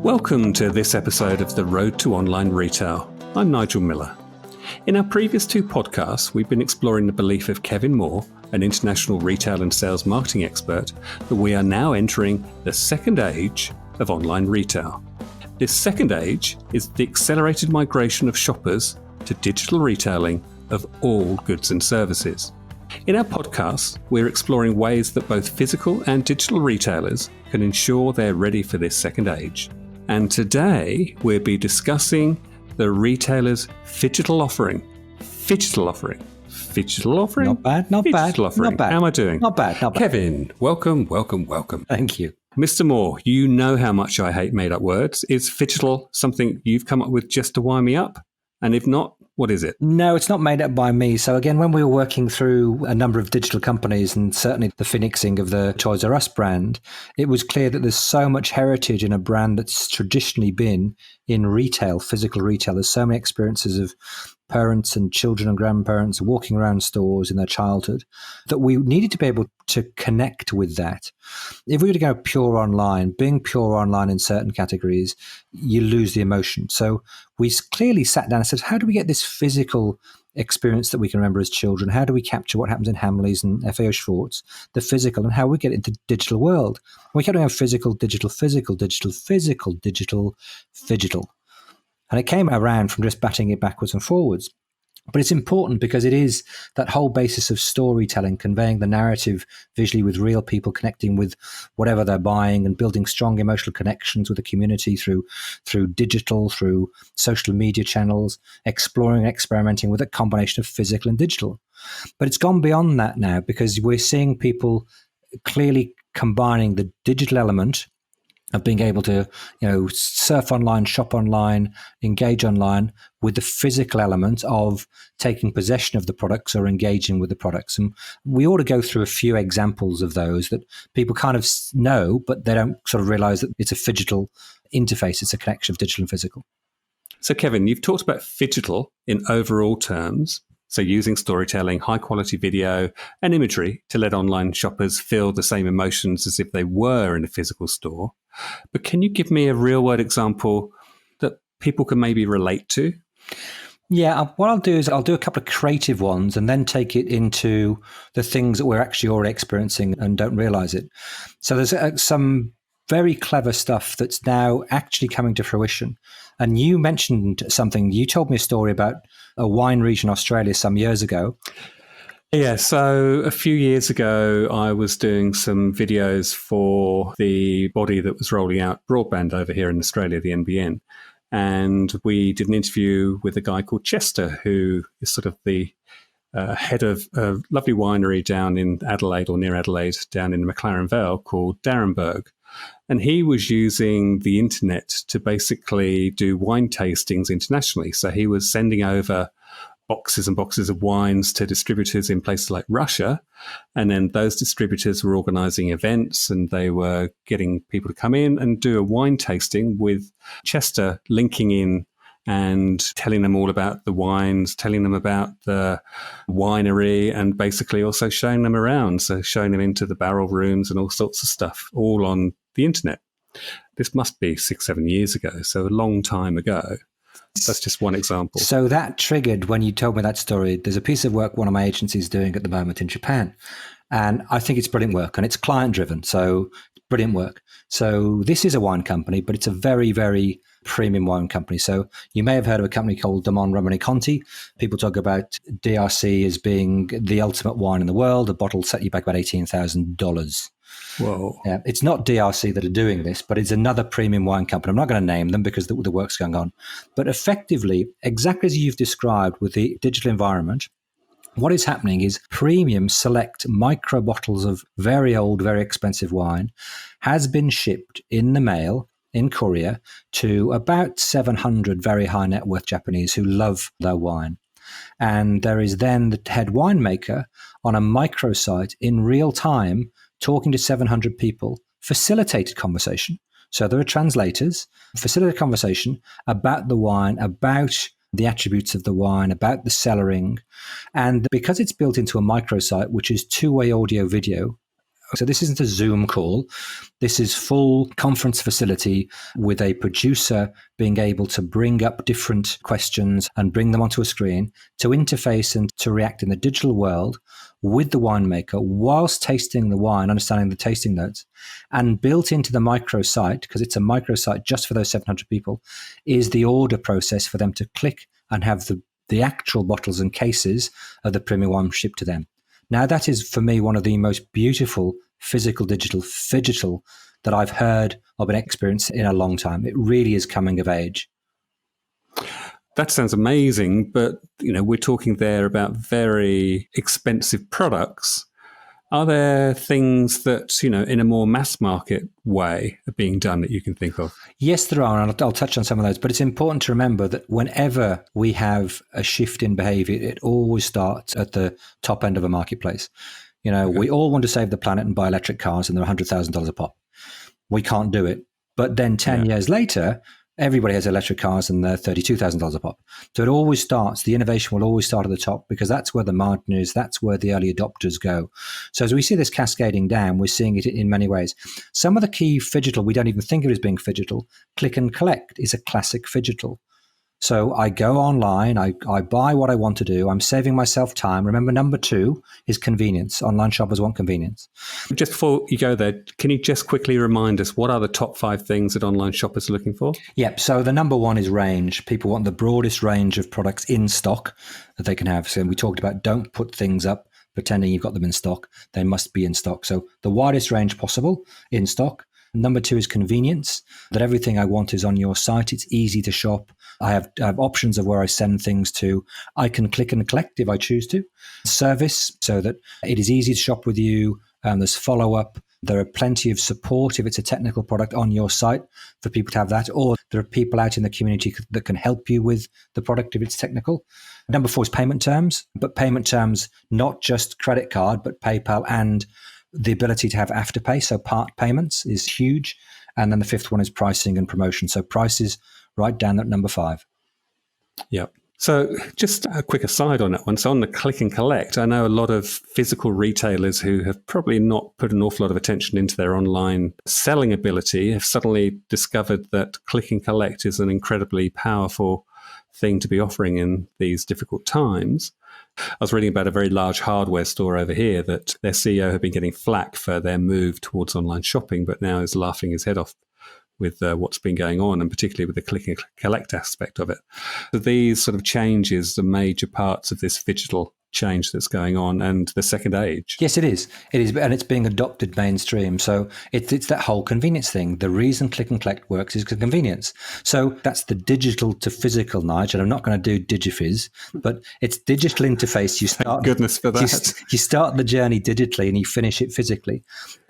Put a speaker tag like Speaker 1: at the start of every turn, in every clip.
Speaker 1: Welcome to this episode of The Road to Online Retail. I'm Nigel Miller. In our previous two podcasts, we've been exploring the belief of Kevin Moore, an international retail and sales marketing expert, that we are now entering the second age of online retail. This second age is the accelerated migration of shoppers to digital retailing of all goods and services. In our podcast, we're exploring ways that both physical and digital retailers can ensure they're ready for this second age. And today, we'll be discussing the retailer's Phygital offering. Phygital offering. Phygital offering?
Speaker 2: Not bad, not bad.
Speaker 1: Offering.
Speaker 2: Not bad.
Speaker 1: How am I doing?
Speaker 2: Not bad, not bad.
Speaker 1: Kevin, welcome.
Speaker 2: Thank you.
Speaker 1: Mr. Moore, you know how much I hate made-up words. Is Phygital something you've come up with just to wind me up? And if not, what is it?
Speaker 2: No, it's not made up by me. So again, when we were working through a number of digital companies and certainly the phoenixing of the Toys R Us brand, it was clear that there's so much heritage in a brand that's traditionally been in retail, physical retail. There's so many experiences of parents and children and grandparents walking around stores in their childhood that we needed to be able to connect with that. If we were to go pure online, being pure online in certain categories, you lose the emotion. So we clearly sat down and said, how do we get this physical experience that we can remember as children? How do we capture what happens in Hamleys and FAO Schwartz, the physical, and how we get it into the digital world? We kept doing physical, digital, physical, digital, physical, digital, Phygital. And it came around from just batting it backwards and forwards. But it's important because it is that whole basis of storytelling, conveying the narrative visually with real people, connecting with whatever they're buying and building strong emotional connections with the community through digital, through social media channels, exploring and experimenting with a combination of physical and digital. But it's gone beyond that now because we're seeing people clearly combining the digital element of being able to, surf online, shop online, engage online with the physical element of taking possession of the products or engaging with the products. And we ought to go through a few examples of those that people kind of know, but they don't sort of realize that it's a Phygital interface. It's a connection of digital and physical.
Speaker 1: So, Kevin, you've talked about Phygital in overall terms. So using storytelling, high quality video and imagery to let online shoppers feel the same emotions as if they were in a physical store. But can you give me a real world example that people can maybe relate to?
Speaker 2: Yeah, what I'll do is I'll do a couple of creative ones and then take it into the things that we're actually already experiencing and don't realize it. So there's some very clever stuff that's now actually coming to fruition. And you mentioned something, you told me a story about a wine region in Australia some years ago.
Speaker 1: Yeah, so a few years ago, I was doing some videos for the body that was rolling out broadband over here in Australia, the NBN. And we did an interview with a guy called Chester, who is sort of the head of a lovely winery down in Adelaide or near Adelaide, down in McLaren Vale called Darrenberg. And he was using the internet to basically do wine tastings internationally. So he was sending over boxes and boxes of wines to distributors in places like Russia. And then those distributors were organizing events and they were getting people to come in and do a wine tasting with Chester linking in and telling them all about the wines, telling them about the winery, and basically also showing them around. So showing them into the barrel rooms and all sorts of stuff, all on the internet. This must be 6-7 years ago, so a long time ago. That's just one example.
Speaker 2: So that triggered, when you told me that story, there's a piece of work one of my agencies is doing at the moment in Japan. And I think it's brilliant work, and it's client driven. So brilliant work. So this is a wine company, but it's a very, very premium wine company. So you may have heard of a company called Damon Romani Conti. People talk about DRC as being the ultimate wine in the world. A bottle set you back about $18,000.
Speaker 1: Whoa.
Speaker 2: Yeah, it's not DRC that are doing this, but it's another premium wine company. I'm not going to name them because the work's going on. But effectively, exactly as you've described with the digital environment, what is happening is premium select micro bottles of very old, very expensive wine has been shipped in the mail, in courier, to about 700 very high net worth Japanese who love their wine. And there is then the head winemaker on a microsite in real time talking to 700 people, facilitated conversation. So there are translators, facilitated conversation about the wine, about the attributes of the wine, about the cellaring. And because it's built into a microsite, which is two-way audio video, so this isn't a Zoom call. This is full conference facility with a producer being able to bring up different questions and bring them onto a screen to interface and to react in the digital world with the winemaker whilst tasting the wine, understanding the tasting notes. And built into the microsite, because it's a microsite just for those 700 people, is the order process for them to click and have the actual bottles and cases of the premium wine shipped to them. Now, that is, for me, one of the most beautiful physical, digital, Phygital that I've heard or been experienced in a long time. It really is coming of age.
Speaker 1: That sounds amazing, but we're talking there about very expensive products. Are there things that, in a more mass market way are being done that you can think of?
Speaker 2: Yes, there are, and I'll touch on some of those. But it's important to remember that whenever we have a shift in behavior, it always starts at the top end of a marketplace. Okay. We all want to save the planet and buy electric cars, and they're $100,000 a pop. We can't do it. But then 10 years later, everybody has electric cars and they're $32,000 a pop. So it always starts, the innovation will always start at the top because that's where the margin is, that's where the early adopters go. So as we see this cascading down, we're seeing it in many ways. Some of the key Phygital, we don't even think of it as being Phygital. Click and collect is a classic Phygital. So I go online, I buy what I want to do. I'm saving myself time. Remember, number 2 is convenience. Online shoppers want convenience.
Speaker 1: Just before you go there, can you just quickly remind us what are the top 5 things that online shoppers are looking for?
Speaker 2: Yep. So the number 1 is range. People want the broadest range of products in stock that they can have. So we talked about don't put things up pretending you've got them in stock. They must be in stock. So the widest range possible in stock. Number 2 is convenience, that everything I want is on your site. It's easy to shop. I have options of where I send things to. I can click and collect if I choose to. Service, so that it is easy to shop with you. There's follow-up. There are plenty of support if it's a technical product on your site for people to have that. Or there are people out in the community that can help you with the product if it's technical. Number 4 is payment terms, but payment terms, not just credit card, but PayPal and the ability to have afterpay, so part payments is huge. And then the 5th one is pricing and promotion. So prices right down at number 5.
Speaker 1: Yep. So just a quick aside on that one. So on the click and collect, I know a lot of physical retailers who have probably not put an awful lot of attention into their online selling ability have suddenly discovered that click and collect is an incredibly powerful thing to be offering in these difficult times. I was reading about a very large hardware store over here that their CEO had been getting flack for their move towards online shopping, but now is laughing his head off with what's been going on, and particularly with the click and collect aspect of it. So these sort of changes are major parts of this digital change that's going on and the second age.
Speaker 2: Yes, it is. It is, and it's being adopted mainstream. So it's that whole convenience thing. The reason click and collect works is convenience. So that's the digital to physical, Nigel. I'm not going to do Digifizz, but it's digital interface. You start.
Speaker 1: Thank goodness for that.
Speaker 2: You start the journey digitally and you finish it physically.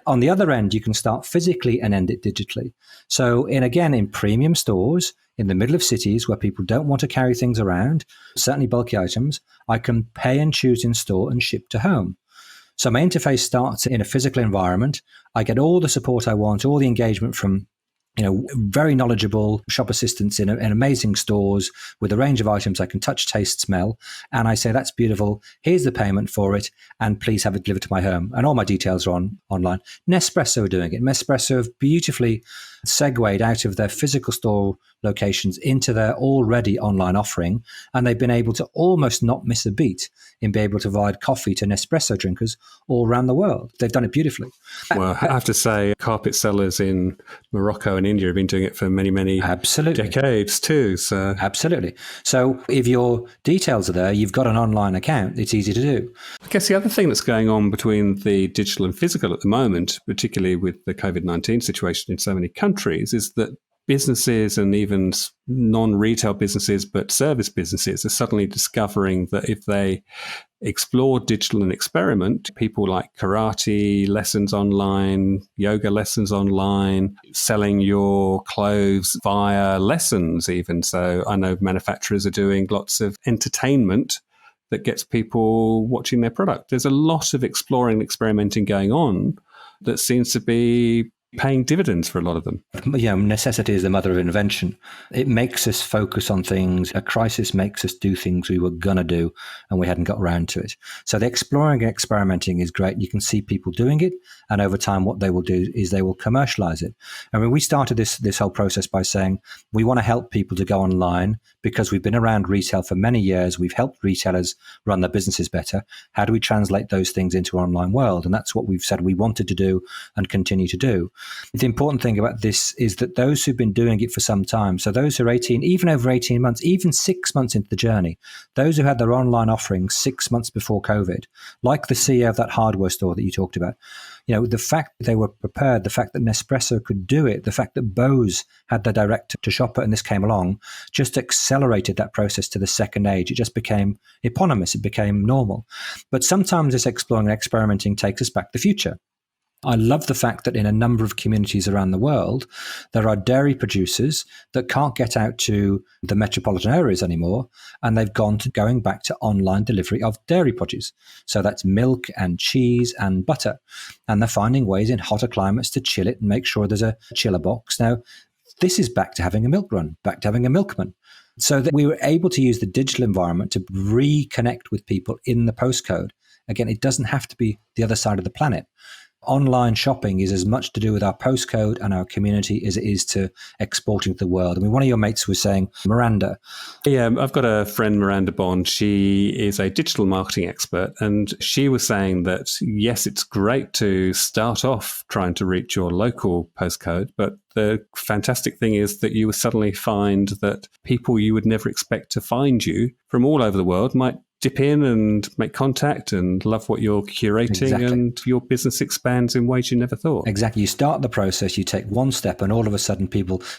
Speaker 2: On the other end, you can start physically and end it digitally. So, in premium stores, in the middle of cities where people don't want to carry things around, certainly bulky items, I can pay and choose in store and ship to home. So my interface starts in a physical environment. I get all the support I want, all the engagement from very knowledgeable shop assistants in amazing stores with a range of items I can touch, taste, smell. And I say, that's beautiful. Here's the payment for it. And please have it delivered to my home. And all my details are online. Nespresso are doing it. Nespresso have beautifully segued out of their physical store locations into their already online offering. And they've been able to almost not miss a beat in being able to provide coffee to Nespresso drinkers all around the world. They've done it beautifully.
Speaker 1: Well, I have to say, carpet sellers in Morocco and India have been doing it for many, many decades too. So
Speaker 2: absolutely. So if your details are there, you've got an online account, it's easy to do.
Speaker 1: I guess the other thing that's going on between the digital and physical at the moment, particularly with the COVID-19 situation in so many countries, is that businesses and even non-retail businesses, but service businesses are suddenly discovering that if they explore digital and experiment, people like karate lessons online, yoga lessons online, selling your clothes via lessons even. So I know manufacturers are doing lots of entertainment that gets people watching their product. There's a lot of exploring and experimenting going on that seems to be paying dividends for a lot of them.
Speaker 2: Necessity is the mother of invention. It makes us focus on things. A crisis makes us do things we were going to do and we hadn't got around to it. So the exploring and experimenting is great. You can see people doing it. And over time, what they will do is they will commercialize it. I mean, we started this whole process by saying we want to help people to go online because we've been around retail for many years. We've helped retailers run their businesses better. How do we translate those things into an online world? And that's what we've said we wanted to do and continue to do. The important thing about this is that those who've been doing it for some time, so those who are 18, even over 18 months, even 6 months into the journey, those who had their online offerings 6 months before COVID, like the CEO of that hardware store that you talked about, the fact that they were prepared, the fact that Nespresso could do it, the fact that Bose had their direct to shopper and this came along, just accelerated that process to the second age. It just became eponymous. It became normal. But sometimes this exploring and experimenting takes us back to the future. I love the fact that in a number of communities around the world, there are dairy producers that can't get out to the metropolitan areas anymore, and they've going back to online delivery of dairy produce. So that's milk and cheese and butter. And they're finding ways in hotter climates to chill it and make sure there's a chiller box. Now, this is back to having a milk run, back to having a milkman. So that we were able to use the digital environment to reconnect with people in the postcode. Again, it doesn't have to be the other side of the planet. Online shopping is as much to do with our postcode and our community as it is to exporting to the world. I mean, one of your mates was saying, Miranda.
Speaker 1: Yeah, I've got a friend, Miranda Bond. She is a digital marketing expert. And she was saying that, yes, it's great to start off trying to reach your local postcode. But the fantastic thing is that you will suddenly find that people you would never expect to find you from all over the world might dip in and make contact and love what you're curating. Exactly. And your business expands in ways you never thought.
Speaker 2: Exactly. You start the process, you take one step and all of a sudden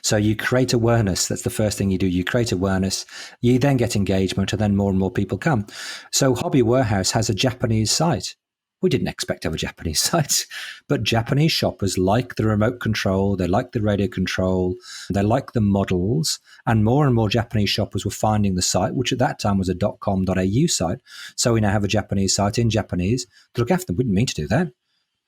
Speaker 2: so you create awareness. That's the first thing you do. You create awareness, you then get engagement and then more and more people come. So Hobby Warehouse has a Japanese site. We didn't expect to have a Japanese site, but Japanese shoppers like the remote control, they like the radio control, they like the models, and more Japanese shoppers were finding the site, which at that time was a .com.au site. So we now have a Japanese site in Japanese to look after them. We didn't mean to do that.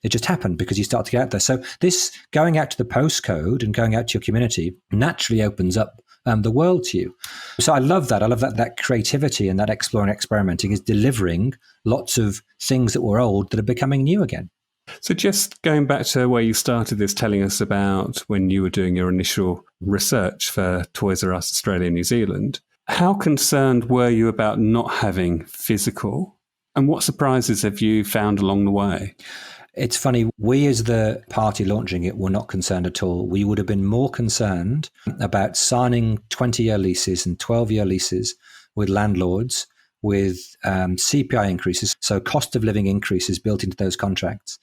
Speaker 2: It just happened because you start to get out there. So this going out to the postcode and going out to your community naturally opens up the world to you. So I love that. I love that creativity and that exploring, experimenting is delivering lots of things that were old that are becoming new again.
Speaker 1: So just going back to where you started this, telling us about when you were doing your initial research for Toys R Us Australia and New Zealand, how concerned were you about not having physical? And what surprises have you found along the way?
Speaker 2: It's funny, we as the party launching it were not concerned at all. We would have been more concerned about signing 20-year leases and 12-year leases with landlords with CPI increases, so cost of living increases built into those contracts.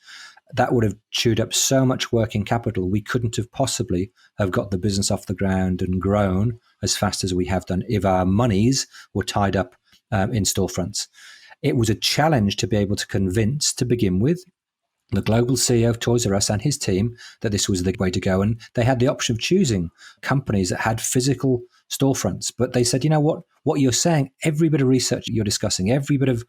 Speaker 2: That would have chewed up so much working capital. We couldn't have possibly have got the business off the ground and grown as fast as we have done if our monies were tied up in storefronts. It was a challenge to be able to convince, to begin with, the global CEO of Toys R Us and his team that this was the way to go. And they had the option of choosing companies that had physical storefronts. But they said, you know what you're saying, every bit of research you're discussing, every bit of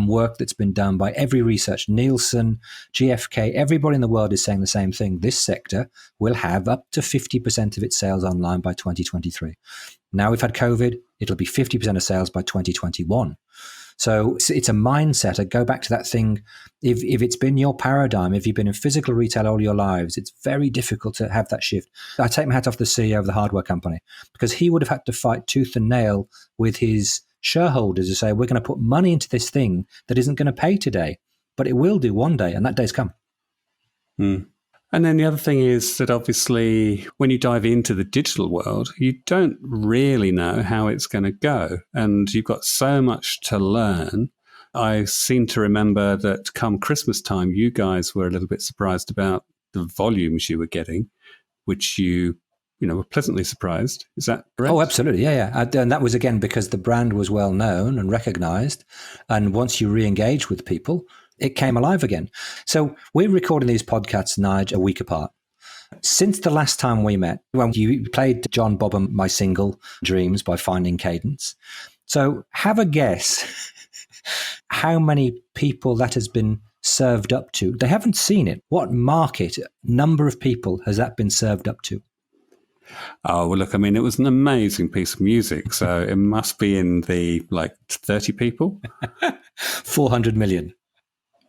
Speaker 2: work that's been done by every research, Nielsen, GfK, everybody in the world is saying the same thing. This sector will have up to 50% of its sales online by 2023. Now we've had COVID, it'll be 50% of sales by 2021. So it's a mindset. I go back to that thing. If it's been your paradigm, if you've been in physical retail all your lives, it's very difficult to have that shift. I take my hat off the CEO of the hardware company because he would have had to fight tooth and nail with his shareholders to say, we're going to put money into this thing that isn't going to pay today, but it will do one day, and that day's come.
Speaker 1: And then the other thing is that obviously when you dive into the digital world, you don't really know how it's going to go. And you've got so much to learn. I seem to remember that come Christmas time, you guys were a little bit surprised about the volumes you were getting, which you were pleasantly surprised. Is that correct?
Speaker 2: Oh, absolutely. Yeah. And that was, again, because the brand was well known and recognized. And once you re-engage with people, it came alive again. So we're recording these podcasts, Nige, a week apart. Since the last time we met, when you played John Bob and my single, Dreams by Finding Cadence. So have a guess How many people that has been served up to? They haven't seen it. What market, number of people has that been served up to?
Speaker 1: Oh, well, look, I mean, it was an amazing piece of music. So it must be in the 30 people.
Speaker 2: 400 million.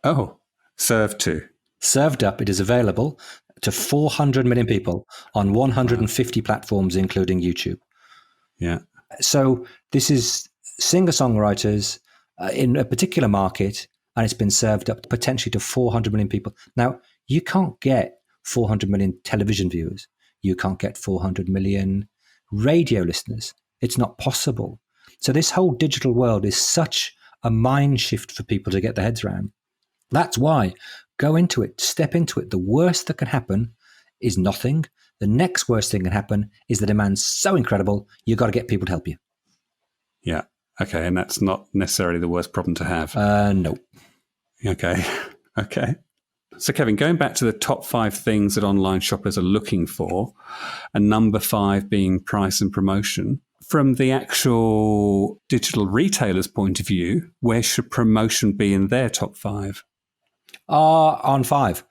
Speaker 1: Oh, served to.
Speaker 2: Served up, it is available to 400 million people on 150 platforms, including YouTube.
Speaker 1: Yeah.
Speaker 2: So this is singer-songwriters in a particular market, and it's been served up potentially to 400 million people. Now, you can't get 400 million television viewers. You can't get 400 million radio listeners. It's not possible. So this whole digital world is such a mind shift for people to get their heads around. That's why go into it, step into it. The worst that can happen is nothing. The next worst thing that can happen is the demand's so incredible, you've got to get people to help you.
Speaker 1: Yeah. Okay. And that's not necessarily the worst problem to have.
Speaker 2: No.
Speaker 1: Okay. Okay. So, Kevin, going back to the top 5 things that online shoppers are looking for, and number 5 being price and promotion, from the actual digital retailer's point of view, where should promotion be in their top 5?
Speaker 2: On 5.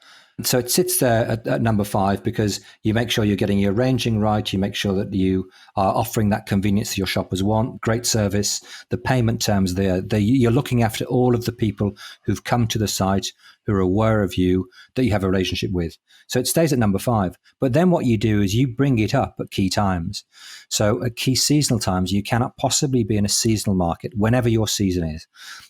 Speaker 2: So it sits there at number 5 because you make sure you're getting your ranging right. You make sure that you are offering that convenience that your shoppers want, great service, the payment terms there. You're looking after all of the people who've come to the site, who are aware of you, that you have a relationship with. So it stays at number 5. But then what you do is you bring it up at key times. So at key seasonal times, you cannot possibly be in a seasonal market whenever your season is.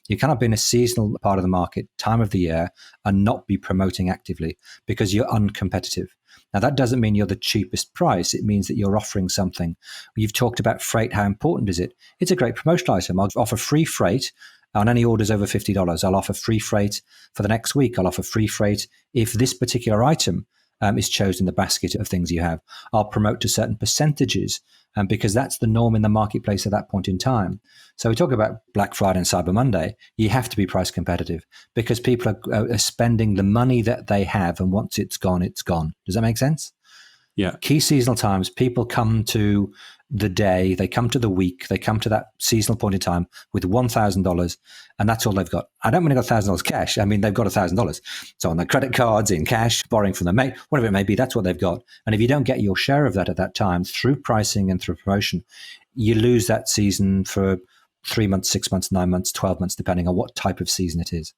Speaker 2: You cannot be in a seasonal part of the market, time of the year, and not be promoting actively because you're uncompetitive. Now, that doesn't mean you're the cheapest price. It means that you're offering something. You've talked about freight. How important is it? It's a great promotional item. I'll offer free freight on any orders over $50. I'll offer free freight for the next week. I'll offer free freight if this particular item is chosen in the basket of things you have. I'll promote to certain percentages because that's the norm in the marketplace at that point in time. So we talk about Black Friday and Cyber Monday. You have to be price competitive because people are spending the money that they have, and once it's gone, it's gone. Does that make sense?
Speaker 1: Yeah.
Speaker 2: Key seasonal times, people come to the day, they come to the week, they come to that seasonal point in time with $1,000, and that's all they've got. I don't mean they've got $1,000 cash. I mean, they've got $1,000. So on their credit cards, in cash, borrowing from their mate, whatever it may be, that's what they've got. And if you don't get your share of that at that time through pricing and through promotion, you lose that season for 3 months, 6 months, 9 months, 12 months, depending on what type of season it is.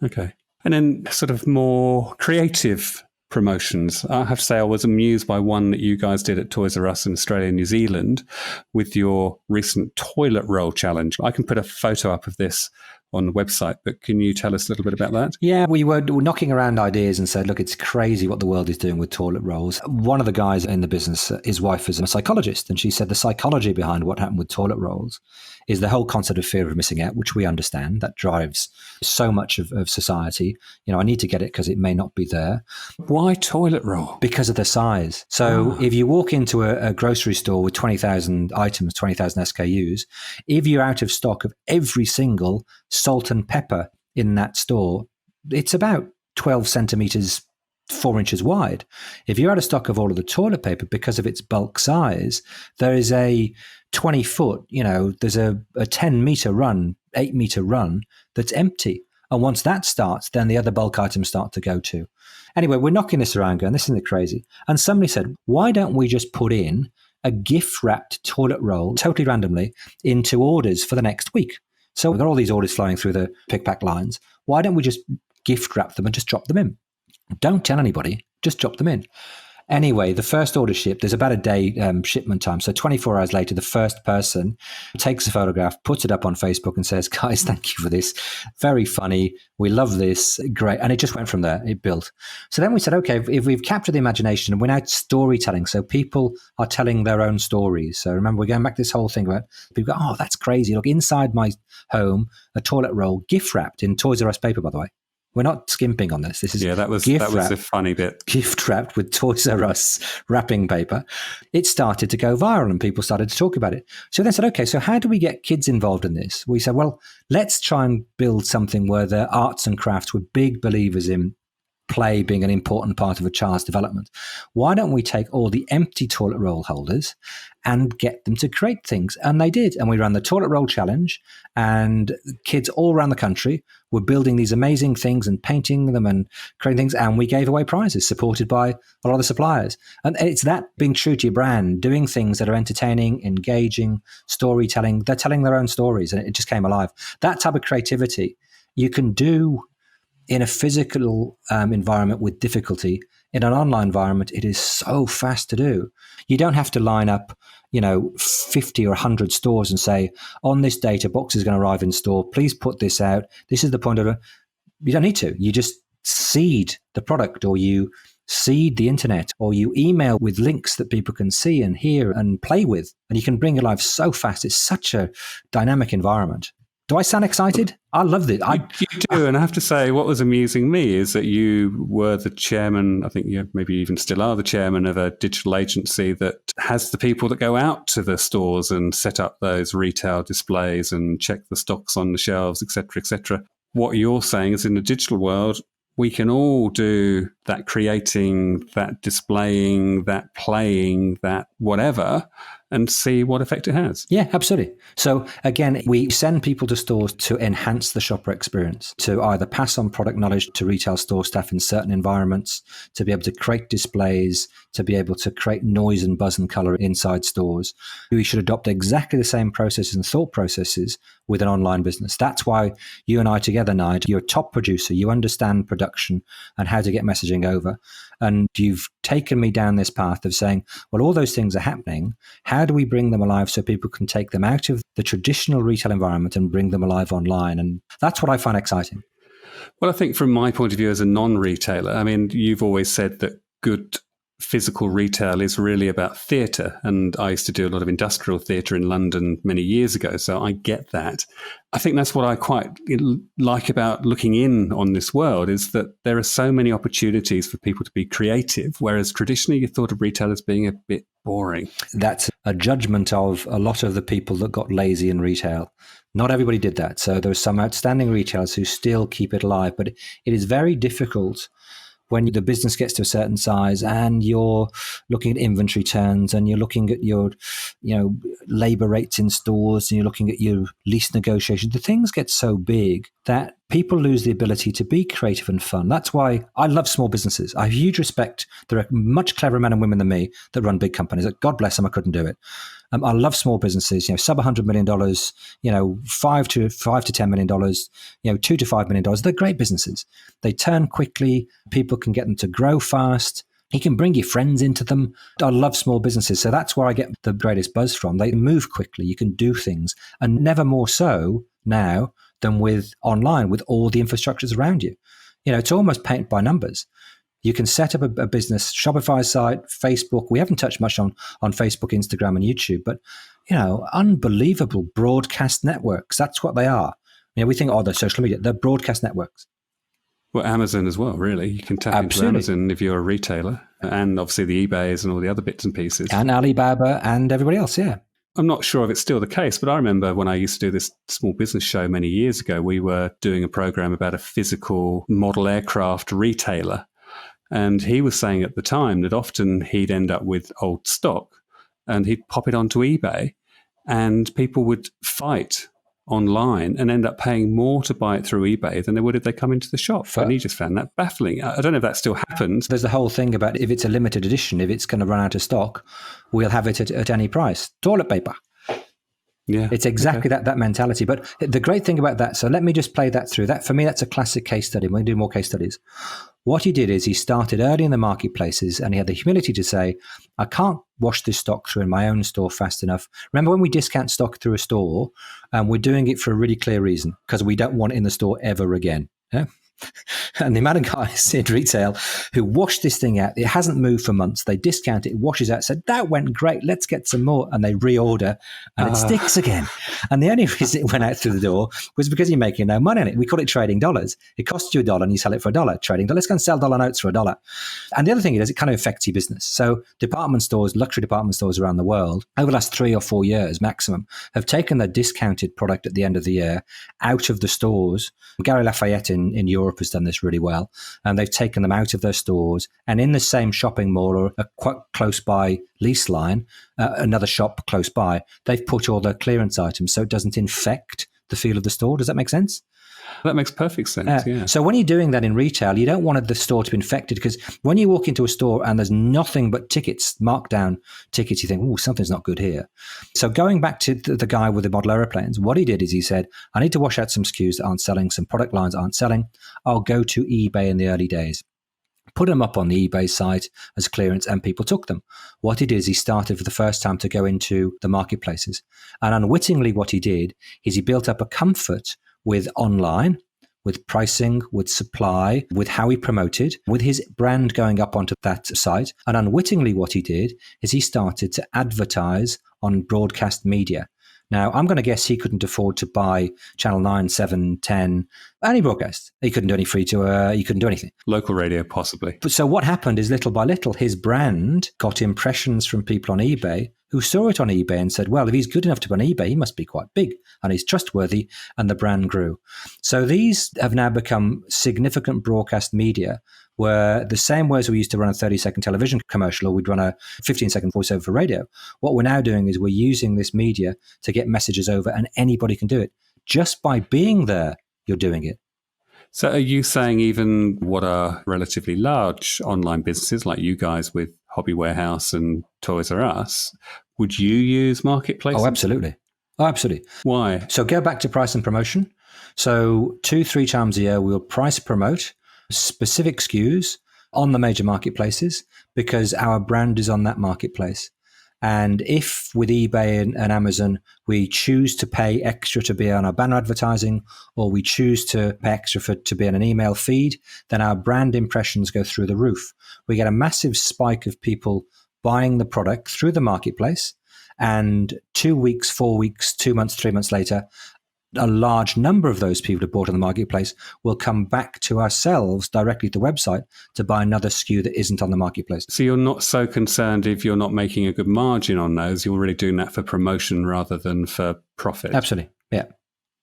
Speaker 1: Okay. And then sort of more creative promotions. I have to say I was amused by one that you guys did at Toys R Us in Australia and New Zealand with your recent toilet roll challenge. I can put a photo up of this on the website, but can you tell us a little bit about that?
Speaker 2: Yeah, we were knocking around ideas and said, look, it's crazy what the world is doing with toilet rolls. One of the guys in the business, his wife is a psychologist, and she said the psychology behind what happened with toilet rolls is the whole concept of fear of missing out, which we understand. That drives so much of society. You know, I need to get it because it may not be there.
Speaker 1: Why toilet roll?
Speaker 2: Because of the size. So if you walk into a grocery store with 20,000 items, 20,000 SKUs, if you're out of stock of every single salt and pepper in that store, it's about 12 centimeters, 4 inches wide. If you're out of stock of all of the toilet paper because of its bulk size, there is a 20 foot, there's a 10 meter run, 8 meter run that's empty. And once that starts, then the other bulk items start to go too. Anyway, we're knocking this around going, this isn't crazy. And somebody said, why don't we just put in a gift wrapped toilet roll totally randomly into orders for the next week? So we've got all these orders flowing through the pick pack lines. Why don't we just gift wrap them and just drop them in? Don't tell anybody, just drop them in. Anyway, the first order shipped, there's about a day shipment time. So 24 hours later, the first person takes a photograph, puts it up on Facebook and says, guys, thank you for this. Very funny. We love this. Great. And it just went from there. It built. So then we said, okay, if we've captured the imagination and we're now storytelling, so people are telling their own stories. So remember, we're going back to this whole thing about people go, oh, that's crazy. Look, inside my home, a toilet roll, gift wrapped in Toys R Us paper, by the way. We're not skimping on this. This is
Speaker 1: that was a funny bit.
Speaker 2: Gift wrapped with Toys R Us wrapping paper. It started to go viral and people started to talk about it. So they said, okay, so how do we get kids involved in this? We said, well, let's try and build something where the arts and crafts, we're big believers in play being an important part of a child's development. Why don't we take all the empty toilet roll holders and get them to create things? And they did. And we ran the toilet roll challenge, and kids all around the country were building these amazing things and painting them and creating things. And we gave away prizes supported by a lot of the suppliers. And it's that being true to your brand, doing things that are entertaining, engaging, storytelling. They're telling their own stories, and it just came alive. That type of creativity you can do in a physical environment with difficulty. In an online environment, it is so fast to do. You don't have to line up, 50 or 100 stores and say, on this date, a box is going to arrive in store. Please put this out. This is the point of it. You don't need to. You just seed the product, or you seed the internet, or you email with links that people can see and hear and play with. And you can bring it live so fast. It's such a dynamic environment. Do I sound excited? I love it.
Speaker 1: You do. And I have to say, what was amusing me is that you were the chairman, I think you maybe even still are the chairman of a digital agency that has the people that go out to the stores and set up those retail displays and check the stocks on the shelves, et cetera, et cetera. What you're saying is in the digital world, we can all do that creating, that displaying, that playing, that whatever, and see what effect it has.
Speaker 2: Yeah, absolutely. So again, we send people to stores to enhance the shopper experience, to either pass on product knowledge to retail store staff in certain environments, to be able to create displays, to be able to create noise and buzz and color inside stores. We should adopt exactly the same processes and thought processes with an online business. That's why you and I together, Nigel, you're a top producer. You understand production and how to get messaging over. And you've taken me down this path of saying, well, all those things are happening. How do we bring them alive so people can take them out of the traditional retail environment and bring them alive online? And that's what I find exciting.
Speaker 1: Well, I think from my point of view as a non-retailer, I mean, you've always said that good physical retail is really about theatre. And I used to do a lot of industrial theatre in London many years ago, so I get that. I think that's what I quite like about looking in on this world, is that there are so many opportunities for people to be creative, whereas traditionally you thought of retail as being a bit boring.
Speaker 2: That's a judgment of a lot of the people that got lazy in retail. Not everybody did that. So there are some outstanding retailers who still keep it alive, but it is very difficult when the business gets to a certain size and you're looking at inventory turns and you're looking at your, labor rates in stores and you're looking at your lease negotiations, the things get so big that people lose the ability to be creative and fun. That's why I love small businesses. I have huge respect. There are much cleverer men and women than me that run big companies. God bless them, I couldn't do it. I love small businesses, sub $100 million, $5 to $10 million, $2 to $5 million. They're great businesses. They turn quickly. People can get them to grow fast. You can bring your friends into them. I love small businesses. So that's where I get the greatest buzz from. They move quickly. You can do things, and never more so now than with online, with all the infrastructures around you. It's almost paint by numbers. You can set up a business, Shopify site, Facebook. We haven't touched much on Facebook, Instagram, and YouTube, but, unbelievable broadcast networks. That's what they are. We think, they're social media. They're broadcast networks.
Speaker 1: Well, Amazon as well, really. You can tap into Amazon if you're a retailer, and obviously the eBays and all the other bits and pieces.
Speaker 2: And Alibaba and everybody else, yeah.
Speaker 1: I'm not sure if it's still the case, but I remember when I used to do this small business show many years ago, we were doing a program about a physical model aircraft retailer. And he was saying at the time that often he'd end up with old stock and he'd pop it onto eBay and people would fight online and end up paying more to buy it through eBay than they would if they come into the shop. And he just found that baffling. I don't know if that still happens.
Speaker 2: There's the whole thing about if it's a limited edition, if it's going to run out of stock, we'll have it at any price. Toilet paper. Yeah, it's exactly that mentality. But the great thing about that, so let me just play that through. That for me, that's a classic case study. We're going to do more case studies. What he did is he started early in the marketplaces and he had the humility to say, I can't wash this stock through in my own store fast enough. Remember when we discount stock through a store, we're doing it for a really clear reason, because we don't want it in the store ever again. Yeah? And the amount of guys in retail who wash this thing out, it hasn't moved for months. They discount it, washes out, said, that went great, let's get some more. And they reorder and it sticks again. And the only reason it went out through the door was because you're making no money on it. We call it trading dollars. It costs you $1 and you sell it for $1. Trading dollars. Let's go and sell dollar notes for $1. And the other thing is it kind of affects your business. So department stores, luxury department stores around the world, over the last 3 or 4 years maximum, have taken their discounted product at the end of the year out of the stores. Gary Lafayette in Europe Europe has done this really well. And they've taken them out of their stores. And in the same shopping mall or a quite close by lease line, another shop close by, they've put all their clearance items so it doesn't infect the feel of the store. Does that make sense?
Speaker 1: That makes perfect sense, yeah.
Speaker 2: So when you're doing that in retail, you don't want the store to be infected, because when you walk into a store and there's nothing but tickets, markdown tickets, you think, oh, something's not good here. So going back to the guy with the model aeroplanes, what he did is he said, I need to wash out some SKUs that aren't selling, some product lines aren't selling. I'll go to eBay in the early days. Put them up on the eBay site as clearance, and people took them. What he did is he started for the first time to go into the marketplaces. And unwittingly what he did is he built up a comfort with online, with pricing, with supply, with how he promoted, with his brand going up onto that site. And unwittingly what he did is he started to advertise on broadcast media. Now, I'm going to guess he couldn't afford to buy Channel 9, 7, 10, any broadcast. He couldn't do any free to air. He couldn't do anything.
Speaker 1: Local radio, possibly.
Speaker 2: But so what happened is, little by little, his brand got impressions from people on eBay who saw it on eBay and said, well, if he's good enough to be on eBay, he must be quite big and he's trustworthy, and the brand grew. So these have now become significant broadcast media, where the same way as we used to run a 30-second television commercial or we'd run a 15-second voiceover for radio, what we're now doing is we're using this media to get messages over, and anybody can do it. Just by being there, you're doing it.
Speaker 1: So are you saying even what are relatively large online businesses like you guys with Hobby Warehouse and Toys R Us, would you use marketplaces?
Speaker 2: Oh, absolutely. Oh, absolutely.
Speaker 1: Why?
Speaker 2: So go back to price and promotion. So 2-3 times a year, we'll price promote specific SKUs on the major marketplaces, because our brand is on that marketplace. And if with eBay and Amazon, we choose to pay extra to be on our banner advertising, or we choose to pay extra to be on an email feed, then our brand impressions go through the roof. We get a massive spike of people buying the product through the marketplace. And 2 weeks, 4 weeks, 2 months, 3 months later, a large number of those people who bought on the marketplace will come back to ourselves directly to the website to buy another SKU that isn't on the marketplace.
Speaker 1: So you're not so concerned if you're not making a good margin on those. You're really doing that for promotion rather than for profit.
Speaker 2: Absolutely. Yeah.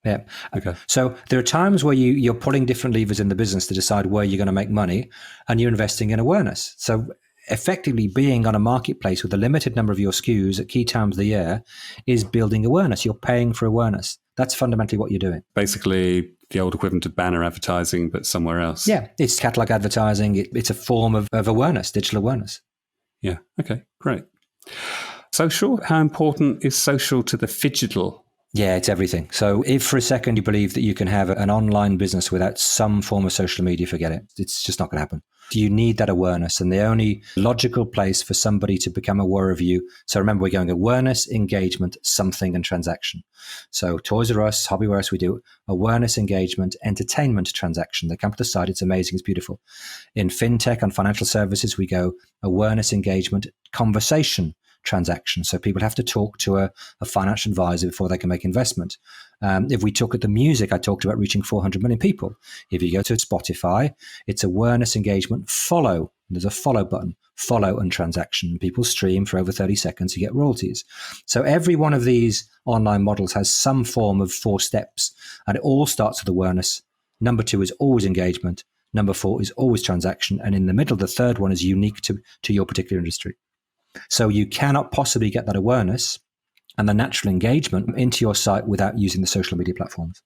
Speaker 2: Yeah.
Speaker 1: Okay.
Speaker 2: So there are times where you're pulling different levers in the business to decide where you're going to make money, and you're investing in awareness. So effectively being on a marketplace with a limited number of your SKUs at key times of the year is building awareness. You're paying for awareness. That's fundamentally what you're doing.
Speaker 1: Basically the old equivalent of banner advertising, but somewhere else.
Speaker 2: Yeah, it's catalog advertising. It's a form of awareness, digital awareness.
Speaker 1: Yeah. Okay, great. Social, how important is social to the Phygital?
Speaker 2: Yeah, it's everything. So if for a second you believe that you can have an online business without some form of social media, forget it. It's just not going to happen. You need that awareness, and the only logical place for somebody to become aware of you. So remember, we're going awareness, engagement, something, and transaction. So Toys R Us, Hobby Warehouse, we do awareness, engagement, entertainment, transaction. They come to the site. It's amazing. It's beautiful. In fintech and financial services, we go awareness, engagement, conversation, transaction. So people have to talk to a financial advisor before they can make investment. If we talk at the music, I talked about reaching 400 million people. If you go to Spotify, it's awareness, engagement, follow. There's a follow button, follow and transaction. People stream for over 30 seconds, you get royalties. So every one of these online models has some form of 4 steps, and it all starts with awareness. Number 2 is always engagement. Number 4 is always transaction. And in the middle, the third one is unique to your particular industry. So you cannot possibly get that awareness and the natural engagement into your site without using the social media platforms.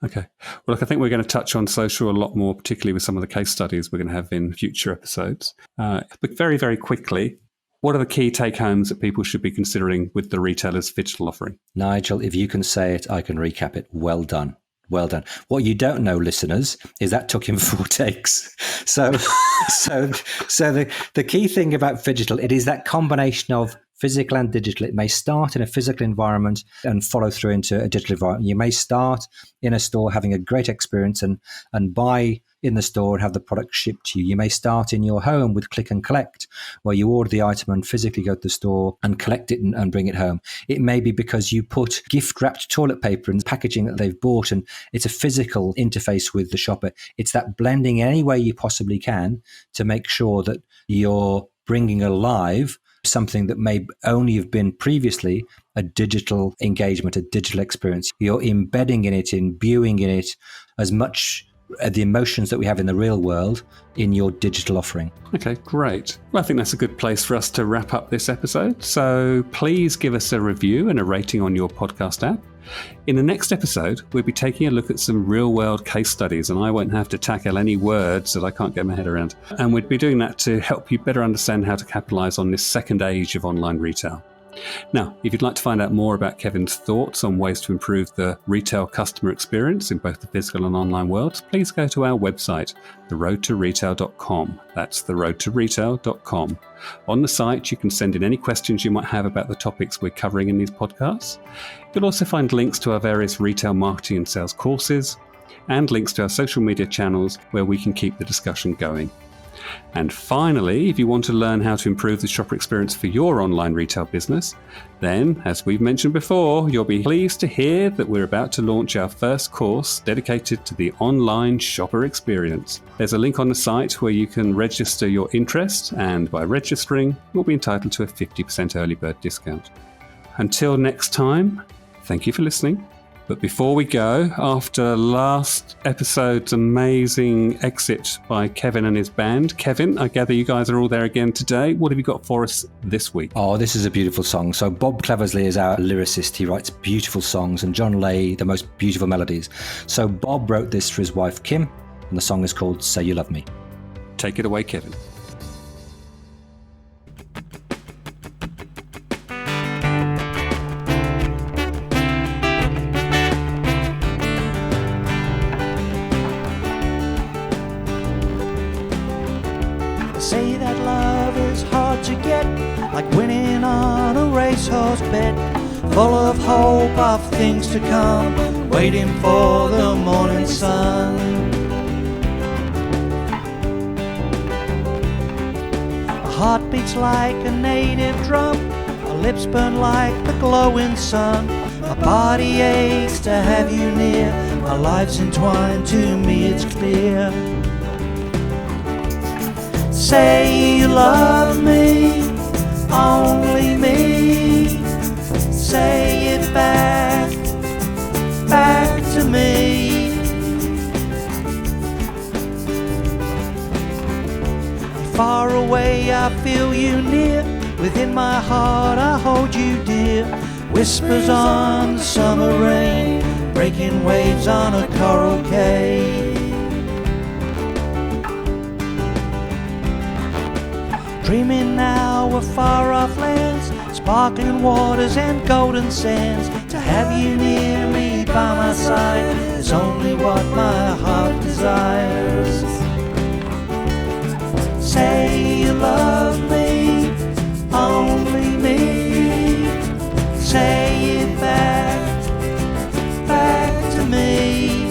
Speaker 1: Okay. Well, look, I think we're going to touch on social a lot more, particularly with some of the case studies we're going to have in future episodes. But very, very quickly, what are the key take-homes that people should be considering with the retailer's Phygital offering?
Speaker 2: Nigel, if you can say it, I can recap it. Well done. Well done. What you don't know, listeners, is that took him 4 takes. So the key thing about Phygital, it is that combination of physical and digital. It may start in a physical environment and follow through into a digital environment. You may start in a store having a great experience and buy in the store and have the product shipped to you. You may start in your home with click and collect, where you order the item and physically go to the store and collect it and bring it home. It may be because you put gift-wrapped toilet paper in the packaging that they've bought, and it's a physical interface with the shopper. It's that blending in any way you possibly can to make sure that you're bringing alive something that may only have been previously a digital engagement, a digital experience. You're embedding in it, imbuing in it as much the emotions that we have in the real world in your digital offering.
Speaker 1: Okay, great. Well, I think that's a good place for us to wrap up this episode. So please give us a review and a rating on your podcast app. In the next episode, we'll be taking a look at some real-world case studies, and I won't have to tackle any words that I can't get my head around. And we'd be doing that to help you better understand how to capitalize on this second age of online retail. Now, if you'd like to find out more about Kevin's thoughts on ways to improve the retail customer experience in both the physical and online worlds, please go to our website, theroadtoretail.com. That's theroadtoretail.com. On the site, you can send in any questions you might have about the topics we're covering in these podcasts. You'll also find links to our various retail marketing and sales courses, and links to our social media channels where we can keep the discussion going. And finally, if you want to learn how to improve the shopper experience for your online retail business, then, as we've mentioned before, you'll be pleased to hear that we're about to launch our first course dedicated to the online shopper experience. There's a link on the site where you can register your interest, and by registering, you'll be entitled to a 50% early bird discount. Until next time, thank you for listening. But before we go, after last episode's amazing exit by Kevin and his band, Kevin, I gather you guys are all there again today. What have you got for us this week?
Speaker 2: Oh, this is a beautiful song. So Bob Cleversley is our lyricist. He writes beautiful songs, and John Lay the most beautiful melodies. So Bob wrote this for his wife, Kim, and the song is called Say You Love Me.
Speaker 1: Take it away, Kevin.
Speaker 3: Say that love is hard to get, like winning on a racehorse bet, full of hope of things to come, waiting for the morning sun. My heart beats like a native drum, my lips burn like the glowing sun, my body aches to have you near, our lives entwined, to me it's clear. Say you love me, only me. Say it back to me. Far away I feel you near, within my heart I hold you dear. Whispers on the summer rain, breaking waves on a coral cave. Dreaming now of far-off lands, sparkling waters and golden sands. To have you near me by my side is only what my heart desires. Say you love me, only me. Say it back to me.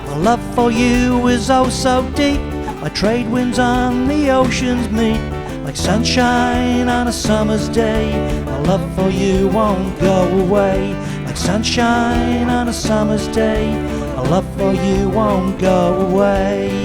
Speaker 3: My love for you is oh so deep, like trade winds on the oceans meet, like sunshine on a summer's day. My love for you won't go away, like sunshine on a summer's day. My love for you won't go away.